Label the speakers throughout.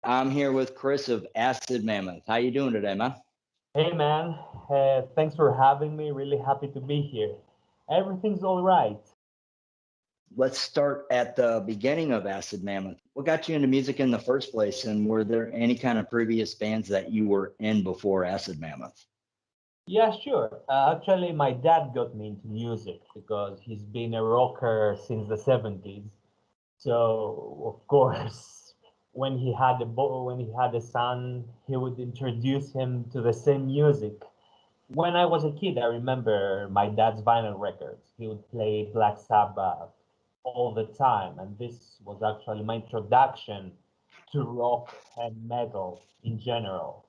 Speaker 1: I'm here with Chris of Acid Mammoth. How you doing today, man?
Speaker 2: Hey man, thanks for having me. Really happy to be here. Everything's all right.
Speaker 1: Let's start at the beginning of Acid Mammoth. What got you into music in the first place, and were there any kind of previous bands that you were in before Acid Mammoth?
Speaker 2: Yeah, sure. Actually, my dad got me into music because he's been a rocker since the 70s. So, of course, when he had a son, he would introduce him to the same music. When I was a kid, I remember my dad's vinyl records. He would play Black Sabbath all the time, and this was actually my introduction to rock and metal in general.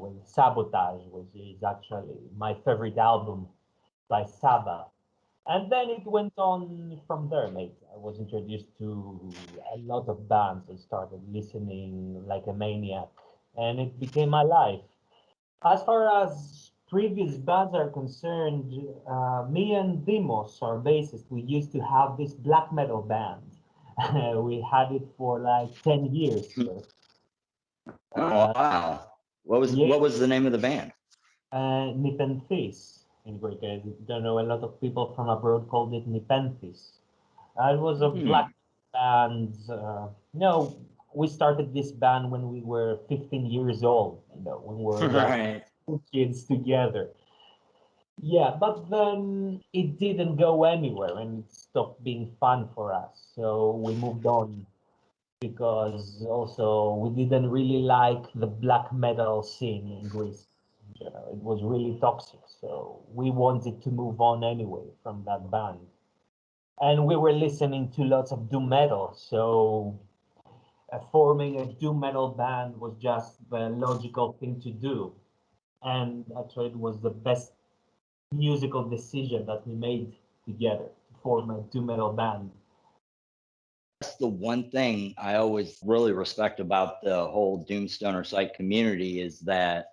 Speaker 2: With Sabotage, which is actually my favorite album by Sabbath. And then it went on from there, mate. I was introduced to a lot of bands and started listening like a maniac, and it became my life. As far as previous bands are concerned, me and Dimos, our bassist, we used to have this black metal band. We had it for like 10 years.
Speaker 1: Oh
Speaker 2: Uh,
Speaker 1: wow! What was
Speaker 2: yeah,
Speaker 1: what was the name of the band?
Speaker 2: Nepenthes in Greek. I don't know, a lot of people from abroad called it Nepenthes. It was a
Speaker 1: Hmm.
Speaker 2: black band. No, we started this band when we were 15 years old, when we were just
Speaker 1: Right.
Speaker 2: kids together. Yeah, but then it didn't go anywhere and it stopped being fun for us. So we moved on because also we didn't really like the black metal scene in Greece. It was really toxic. So we wanted to move on anyway from that band. And we were listening to lots of doom metal. So forming a doom metal band was just the logical thing to do. And actually, it was the best musical decision that we made together to form a doom metal band.
Speaker 1: That's the one thing I always really respect about the whole Doomstoner site community is that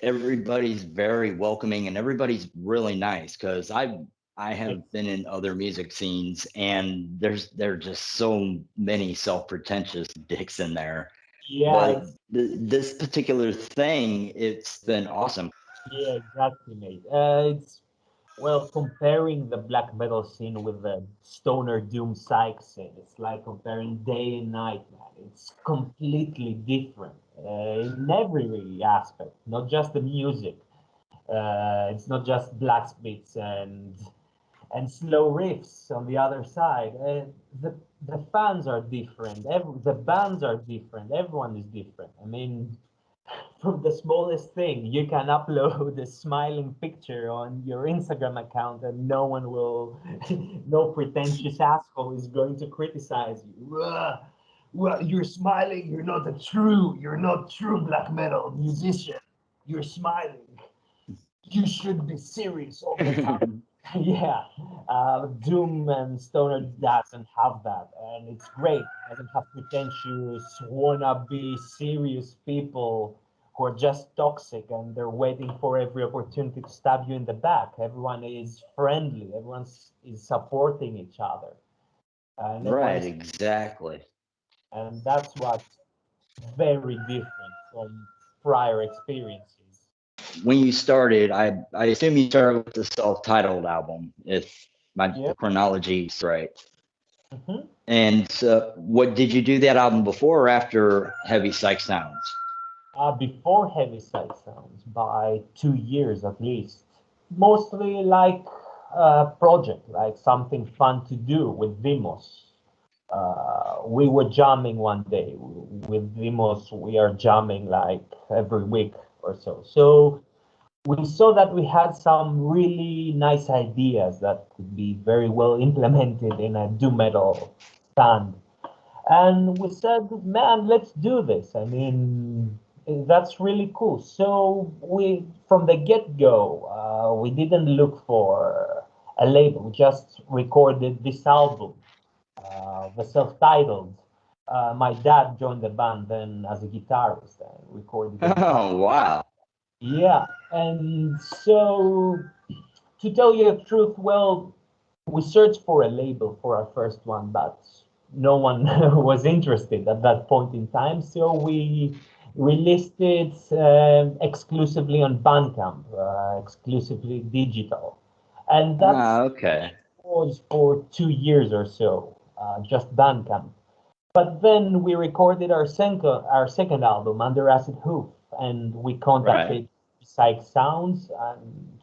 Speaker 1: everybody's very welcoming and everybody's really nice. Because I have been in other music scenes and there are just so many self-pretentious dicks in there.
Speaker 2: Yeah,
Speaker 1: But this particular thing, it's been awesome.
Speaker 2: yeah, exactly, mate. It's well, comparing the black metal scene with the stoner doom psych scene, it's like comparing day and night, man. It's completely different in every really aspect, not just the music. It's not just blacksmiths and slow riffs on the other side. The fans are different. The bands are different. Everyone is different. I mean, from the smallest thing, you can upload a smiling picture on your Instagram account, and no one will, no pretentious asshole is going to criticize you. Well, you're smiling. You're not true black metal musician. You're smiling. You should be serious all the time. Yeah, Doom and Stoner doesn't have that, and it's great. It doesn't have pretentious, wannabe, serious people who are just toxic and they're waiting for every opportunity to stab you in the back. Everyone is friendly. Is supporting each other, and everyone
Speaker 1: Right,
Speaker 2: is,
Speaker 1: exactly.
Speaker 2: and that's what's very different from prior experiences.
Speaker 1: When you started, I assume you started with the self-titled album, if my
Speaker 2: Yep.
Speaker 1: chronology is right.
Speaker 2: Mhm.
Speaker 1: And what did you do that album before or after Heavy Psych Sounds?
Speaker 2: Before Heavy Side Sounds by 2 years at least. Mostly like a project, like something fun to do with Vimos. We were jamming one day with Vimos. We are jamming like every week or so. So we saw that we had some really nice ideas that could be very well implemented in a doom metal band. And we said, man, let's do this. I mean, that's really cool. So from the get-go, we didn't look for a label. We just recorded this album, the self-titled. My dad joined the band then as a guitarist and recorded the guitar.
Speaker 1: Oh, wow.
Speaker 2: Yeah, and so to tell you the truth, well, we searched for a label for our first one, but no one was interested at that point in time. So we released it exclusively on Bandcamp, exclusively digital. And that's
Speaker 1: Okay.
Speaker 2: was for 2 years or so, just Bandcamp. But then we recorded our second album, Under Acid Hoof, and we
Speaker 1: Right.
Speaker 2: contacted Psych Sounds, and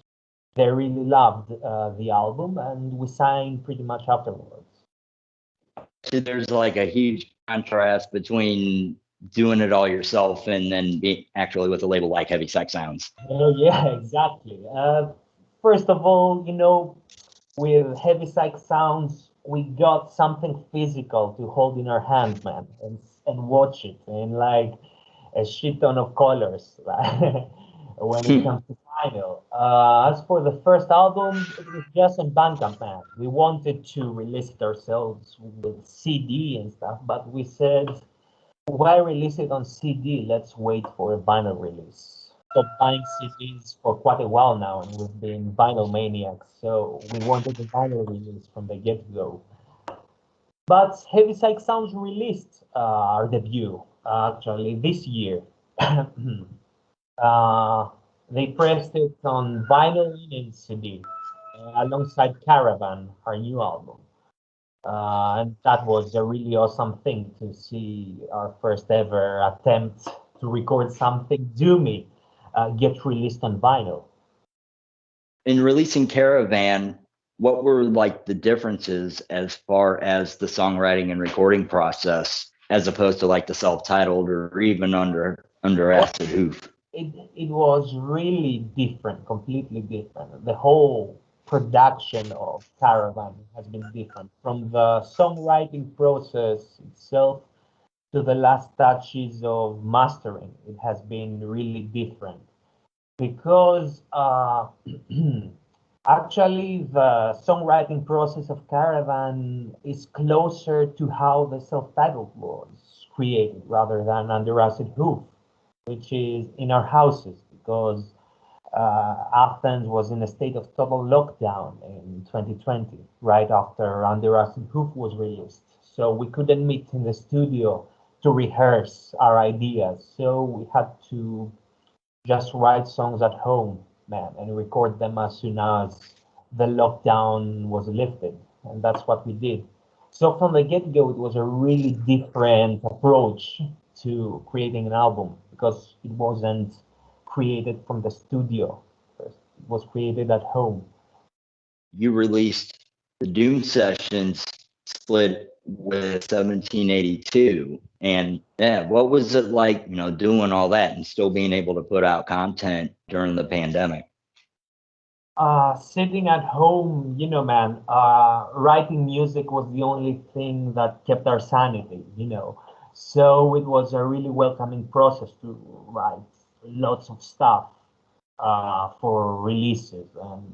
Speaker 2: they really loved the album, and we signed pretty much afterwards.
Speaker 1: So there's like a huge contrast between doing it all yourself and then being actually with a label like Heavy Sex Sounds.
Speaker 2: Oh, yeah, exactly. First of all, with Heavy Psych Sounds, we got something physical to hold in our hands, man, and watch it in like a shit ton of colors when it comes to vinyl. As for the first album, it was just on Bandcamp, man. We wanted to release it ourselves with CD and stuff, but we said, why release it on CD? Let's wait for a vinyl release. Stopped buying CDs for quite a while now, and we've been vinyl maniacs. So we wanted a vinyl release from the get-go. But Heavy Psych Sounds released our debut actually this year. uh, they pressed it on vinyl and CD alongside Caravan, our new album. And that was a really awesome thing to see our first ever attempt to record something doomy get released on vinyl.
Speaker 1: In releasing Caravan, what were like the differences as far as the songwriting and recording process as opposed to like the self-titled or even under
Speaker 2: Oh,
Speaker 1: Acid Hoof?
Speaker 2: it was really different, completely different. The whole production of Caravan has been different from the songwriting process itself to the last touches of mastering. It has been really different because actually the songwriting process of Caravan is closer to how the self-titled was created rather than Under Acid Hoof, which is in our houses because Athens was in a state of total lockdown in 2020, right after Under Acid Hoof was released. So we couldn't meet in the studio to rehearse our ideas. So we had to just write songs at home, man, and record them as soon as the lockdown was lifted. And that's what we did. So from the get-go, it was a really different approach to creating an album because it wasn't created from the studio. First, it was created at home.
Speaker 1: You released the Doom Sessions split with 1782. And yeah, what was it like, doing all that and still being able to put out content during the pandemic?
Speaker 2: Sitting at home, man, writing music was the only thing that kept our sanity. So it was a really welcoming process to write lots of stuff for releases. And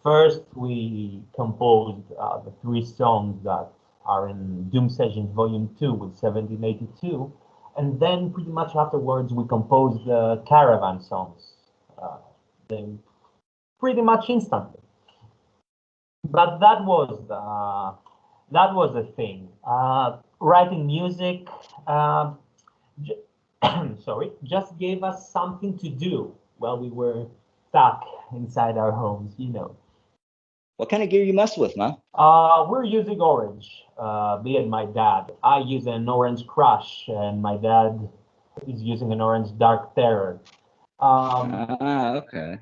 Speaker 2: first, we composed the three songs that are in Doom Sessions Volume 2 with 1782. And then, pretty much afterwards, we composed the Caravan songs. Uh, they pretty much instantly. But that was the thing. Writing music, j- sorry, just gave us something to do while we were stuck inside our homes.
Speaker 1: What kind of gear you mess with, man?
Speaker 2: We're using orange, me and my dad. I use an orange crush, and my dad is using an orange dark terror. Um,
Speaker 1: Okay.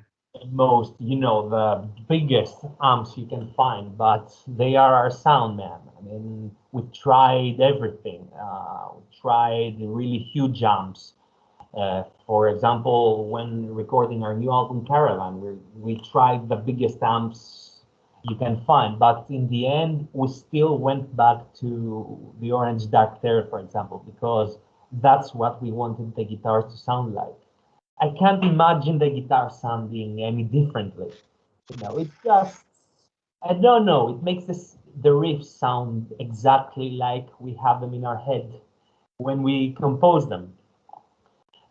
Speaker 2: most, the biggest amps you can find, but they are our sound, man. I mean, we tried everything. We tried really huge amps. For example, when recording our new album Caravan, we tried the biggest amps you can find, but in the end, we still went back to the Orange Dark Terror, for example, because that's what we wanted the guitars to sound like. I can't imagine the guitar sounding any differently. It's just, I don't know, it makes the riffs sound exactly like we have them in our head when we compose them.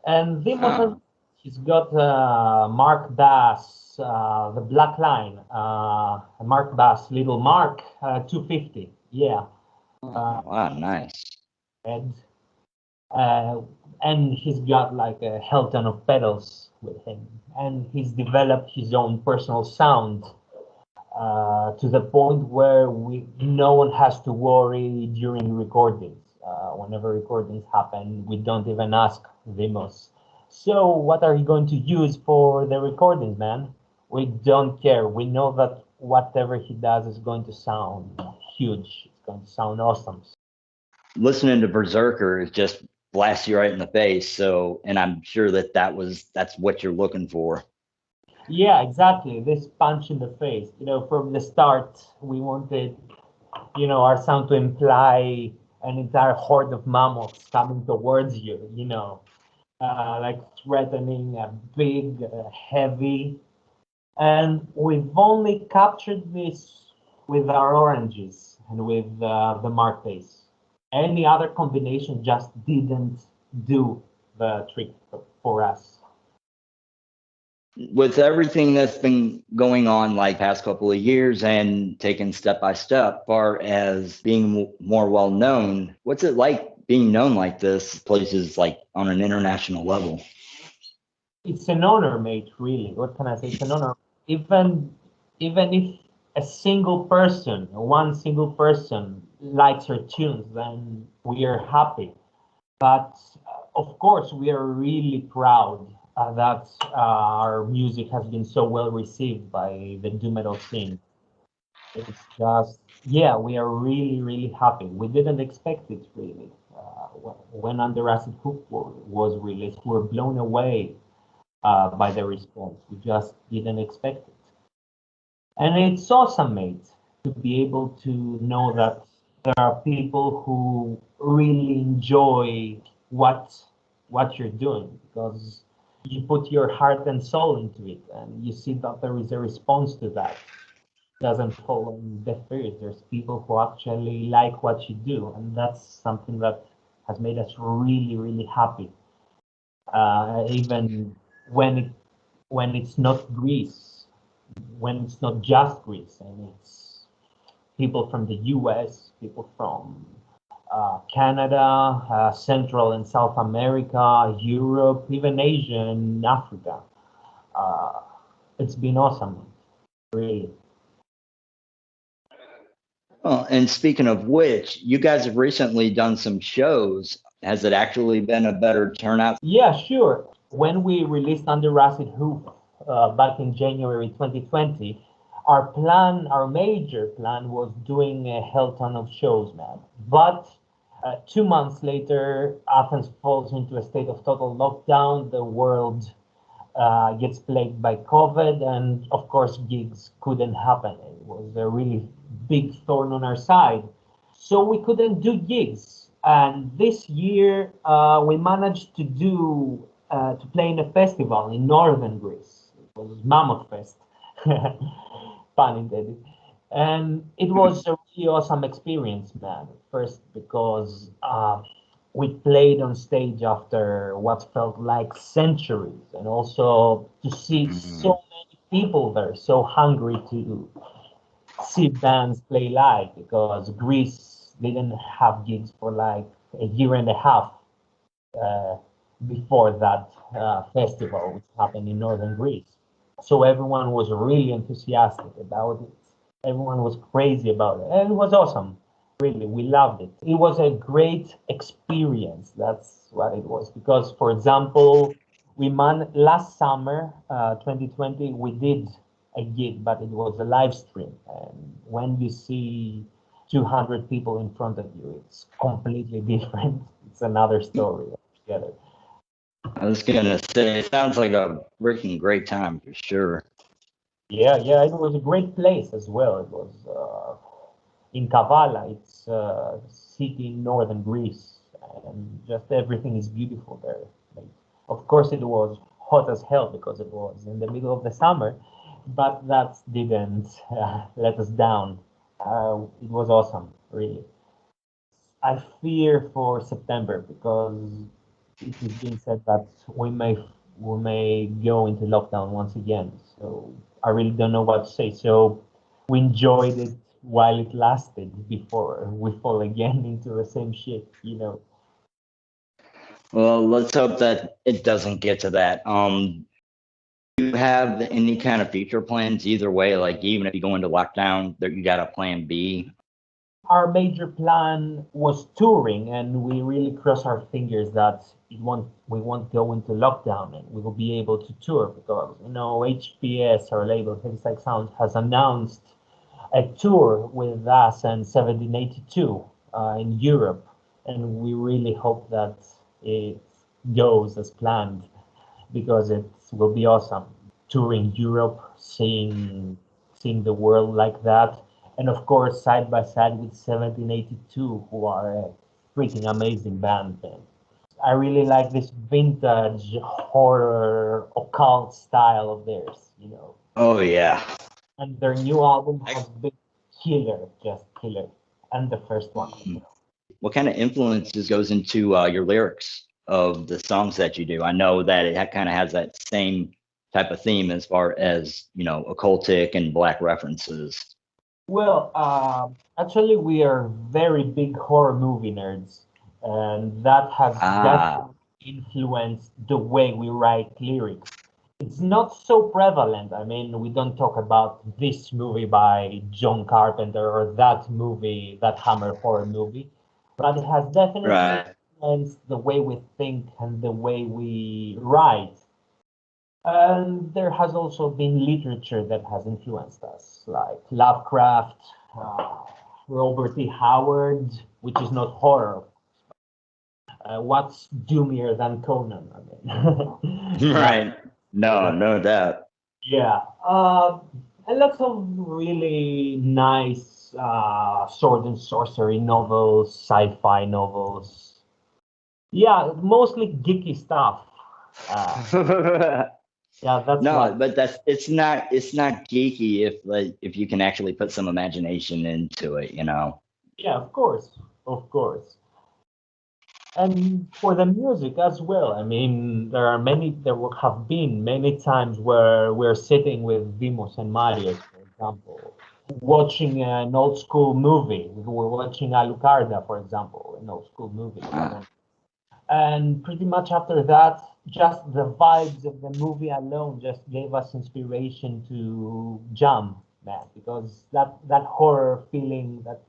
Speaker 2: And Vimos,
Speaker 1: Oh,
Speaker 2: he's got Mark Bass, the Black Line, Mark Bass, Little Mark, 250. Yeah. Uh,
Speaker 1: Wow, nice.
Speaker 2: and uh, and he's got like a hell ton of pedals with him, and he's developed his own personal sound to the point where no one has to worry during recordings. Whenever recordings happen, we don't even ask Vimos. So, what are you going to use for the recordings, man? We don't care. We know that whatever he does is going to sound huge. It's going to sound awesome.
Speaker 1: Listening to Berserker is just blasts you right in the face. So, and I'm sure that's what you're looking for.
Speaker 2: Yeah, exactly. This punch in the face. From the start, we wanted, our sound to imply an entire horde of mammoths coming towards you, like threatening, big, heavy. And we've only captured this with our oranges and with the Marques. Any other combination just didn't do the trick for us.
Speaker 1: With everything that's been going on like past couple of years and taken step by step, far as being more well known, what's it like being known like this places like on an international level?
Speaker 2: It's an honor, mate, really. What can I say? It's an honor. Even if one single person likes our tunes, then we are happy. But of course, we are really proud that our music has been so well received by the doom metal scene. It's just, yeah, we are really, really happy. We didn't expect it really. When Under Acid Hook was released, we were blown away by the response. We just didn't expect it. And it's awesome, mate, to be able to know that there are people who really enjoy what you're doing because you put your heart and soul into it, and you see that there is a response to that. It doesn't fall on deaf ears. There's people who actually like what you do, and that's something that has made us really, really happy. Even when it when it's not Greece, when it's not just Greece, and it's people from the US, people from Canada, Central and South America, Europe, even Asia and Africa. Uh, it's been awesome, really.
Speaker 1: Well, and speaking of which, you guys have recently done some shows. Has it actually been a better turnout?
Speaker 2: Yeah, sure. When we released Under Acid Hoof back in January 2020, our major plan was doing a hell ton of shows, man. But 2 months later, Athens falls into a state of total lockdown. The world gets plagued by COVID, and of course, gigs couldn't happen. It was a really big thorn on our side. So we couldn't do gigs. And this year, we managed to play in a festival in northern Greece. It was Mammoth Fest, pun intended. And it was a really awesome experience, man. First, because we played on stage after what felt like centuries, and also to see
Speaker 1: Mm.
Speaker 2: so many people there, so hungry to see bands play live because Greece didn't have gigs for like a year and a half uh, before that festival, which happened in northern Greece. So everyone was really enthusiastic about it. Everyone was crazy about it, and it was awesome. Really, we loved it. It was a great experience. That's what it was. Because, for example, last summer, 2020, we did a gig, but it was a live stream. And when you see 200 people in front of you, it's completely different. It's another story altogether.
Speaker 1: I was gonna say, it sounds like a freaking great time for sure.
Speaker 2: Yeah, yeah, it was a great place as well. It was in Kavala. It's a city in northern Greece, and just everything is beautiful there. Like, of course, it was hot as hell because it was in the middle of the summer, but that didn't let us down. It was awesome, really. I fear for September because it is being said that we may go into lockdown once again. So I really don't know what to say. So we enjoyed it while it lasted before we fall again into the same shit, you know.
Speaker 1: Well, let's hope that it doesn't get to that. Do you have any kind of future plans either way? Like even if you go into lockdown, there you got a plan B.
Speaker 2: Our major plan was touring, and we really cross our fingers that we won't go into lockdown and we will be able to tour because HPS, our label Heavy Psych Sound, has announced a tour with us and 1782 in Europe, and we really hope that it goes as planned because it will be awesome touring Europe, seeing the world like that, and of course side by side with 1782, who are a freaking amazing band. Man. I really like this vintage horror occult style of theirs, you know.
Speaker 1: Oh yeah.
Speaker 2: And their new album has been killer, just killer, and the first one.
Speaker 1: What kind of influences goes into your lyrics of the songs that you do? I know that it kind of has that same type of theme as far as occultic and black references.
Speaker 2: Well, actually, we are very big horror movie nerds, and that has
Speaker 1: Ah,
Speaker 2: definitely influenced the way we write lyrics. It's not so prevalent. I mean, we don't talk about this movie by John Carpenter or that movie, that Hammer horror movie, but it has definitely
Speaker 1: right.
Speaker 2: influenced the way we think and the way we write. And there has also been literature that has influenced us, like Lovecraft, uh, Robert E. Howard, which is not horror. What's doomier than Conan? I mean, but
Speaker 1: Right. No, no doubt.
Speaker 2: yeah, and lots of really nice sword and sorcery novels, sci-fi novels. Yeah, mostly geeky stuff. Uh, yeah, that's
Speaker 1: No,
Speaker 2: what.
Speaker 1: but it's not geeky if you can actually put some imagination into it.
Speaker 2: Yeah, of course, of course. And for the music as well. I mean, there will have been many times where we're sitting with Vimos and Marios, for example, watching an old school movie. We're watching Alucarda, for example, an old school movie. And pretty much after that, just the vibes of the movie alone just gave us inspiration to jump, man, because that horror feeling, that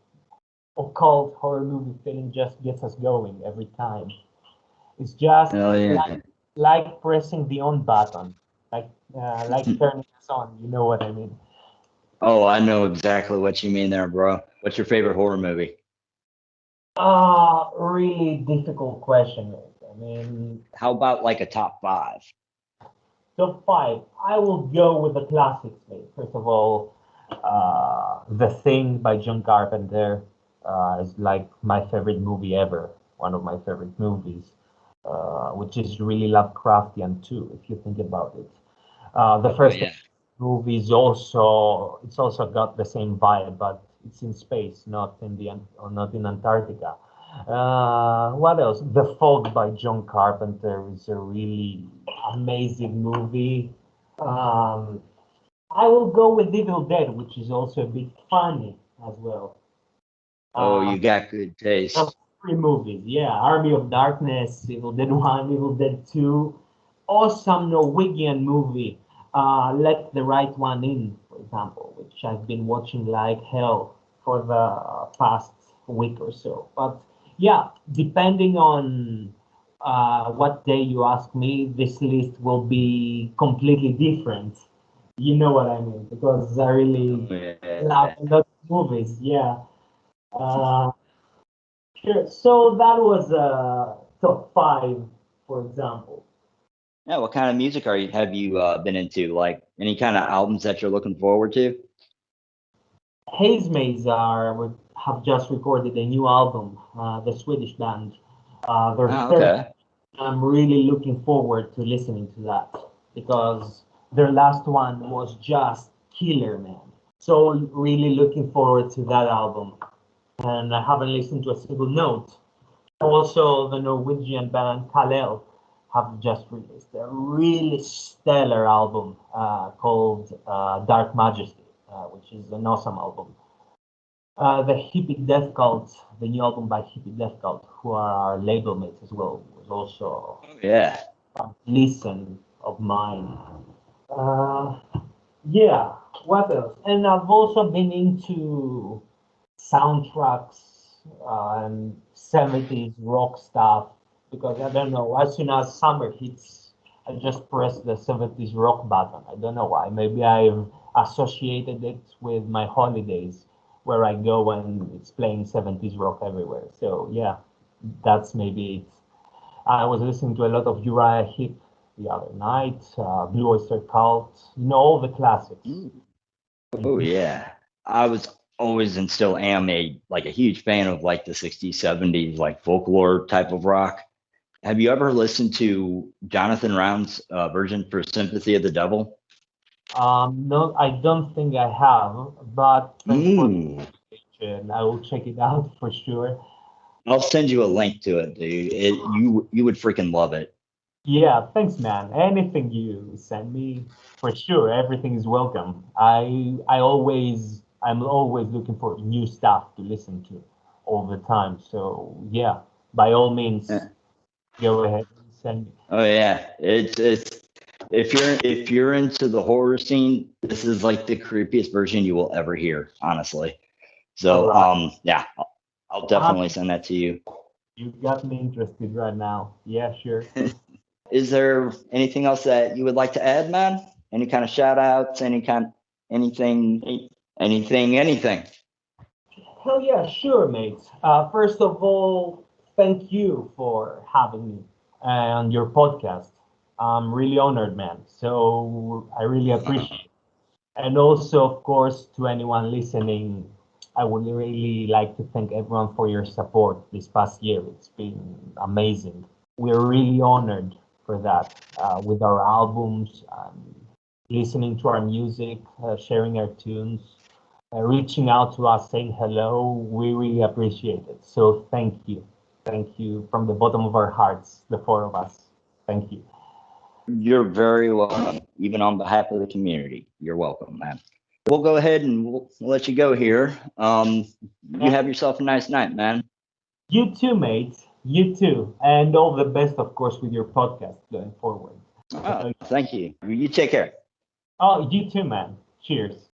Speaker 2: occult horror movie feeling just gets us going every time. It's just
Speaker 1: Oh
Speaker 2: like
Speaker 1: yeah.
Speaker 2: pressing the on button, like turning us on. You know what I mean?
Speaker 1: Oh, I know exactly what you mean there, bro. What's your favorite horror movie?
Speaker 2: Really difficult question. I mean,
Speaker 1: How about like a top five?
Speaker 2: top five. I will go with the classics, mate. First of all, The Thing by John Carpenter is like my favorite movie ever. One of my favorite movies, which is really Lovecraftian too, if you think about it. The
Speaker 1: Oh
Speaker 2: first
Speaker 1: yeah.
Speaker 2: movie is also got the same vibe, but it's in space, not in Antarctica. What else? The Fog by John Carpenter is a really amazing movie. Um, I will go with Evil Dead, which is also a bit funny as well.
Speaker 1: Oh,
Speaker 2: Uh,
Speaker 1: you got good
Speaker 2: those
Speaker 1: taste.
Speaker 2: three movies, yeah, Army of Darkness, Evil Dead 1, Evil Dead 2, awesome Norwegian movie, Let the Right One In, for example, which I've been watching like hell for the past week or so. But yeah, depending on what day you ask me, this list will be completely different. You know what I mean? Because I really
Speaker 1: Oh
Speaker 2: love
Speaker 1: yeah.
Speaker 2: a lot of movies, yeah. Uh, Sure. So that was top five, for example.
Speaker 1: Yeah, what kind of music have you been into? Like any kind of albums that you're looking forward to?
Speaker 2: Haze Maze have just recorded a new album, the Swedish band. Their
Speaker 1: Oh,
Speaker 2: third.
Speaker 1: okay.
Speaker 2: I'm really looking forward to listening to that because their last one was just killer, man. So really looking forward to that album. And I haven't listened to a single note. Also, the Norwegian band Kalel have just released a really stellar album called Dark Majesty, which is an awesome album. The Hippie Death Cult, the new album by Hippie Death Cult, who are our label mates as well, was also
Speaker 1: Yeah.
Speaker 2: a listen of mine. Uh, yeah, what else? And I've also been into soundtracks and 70s rock stuff because I don't know, as soon as summer hits, I just press the 70s rock button. I don't know why. Maybe I've associated it with my holidays where I go and it's playing 70s rock everywhere. So yeah, that's maybe it. I was listening to a lot of Uriah Heep the other night, Blue Oyster Cult, all the classics.
Speaker 1: Oh yeah. I was always and still am a huge fan of like the 60s, 70s, like folklore type of rock. Have you ever listened to Jonathan Round's version for Sympathy of the Devil?
Speaker 2: No, I don't think I have, but thanks for the
Speaker 1: Mm.
Speaker 2: suggestion. I will check it out for sure.
Speaker 1: I'll send you a link to it, dude. You would freaking love it.
Speaker 2: Yeah, thanks, man. Anything you send me, for sure, everything is welcome. I'm always looking for new stuff to listen to all the time. So yeah, by all means,
Speaker 1: Yeah.
Speaker 2: go ahead and send me.
Speaker 1: Oh yeah, it's if you're into the horror scene, this is like the creepiest version you will ever hear, honestly.
Speaker 2: All
Speaker 1: So
Speaker 2: right,
Speaker 1: yeah, I'll
Speaker 2: um,
Speaker 1: definitely send that to you.
Speaker 2: you got me interested right now. Yeah, sure.
Speaker 1: Is there anything else that you would like to add, man? Any kind of shout outs, anything, anything?
Speaker 2: Hell yeah, sure, mate. First of all, thank you for having me on your podcast. I'm really honored, man. So I really appreciate it. And also, of course, to anyone listening, I would really like to thank everyone for your support this past year. It's been amazing. We're really honored for that with our albums, listening to our music, sharing our tunes, reaching out to us, saying hello. We really appreciate it. So thank you. Thank you from the bottom of our hearts, the four of us. Thank you.
Speaker 1: You're very welcome, even on behalf of the community. You're welcome, man. We'll go ahead and we'll let you go here. You
Speaker 2: And
Speaker 1: have yourself a nice night, man.
Speaker 2: you too, mate. You too. And all the best, of course, with your podcast going forward.
Speaker 1: Oh, thank you. You take care.
Speaker 2: Oh, you too, man. Cheers.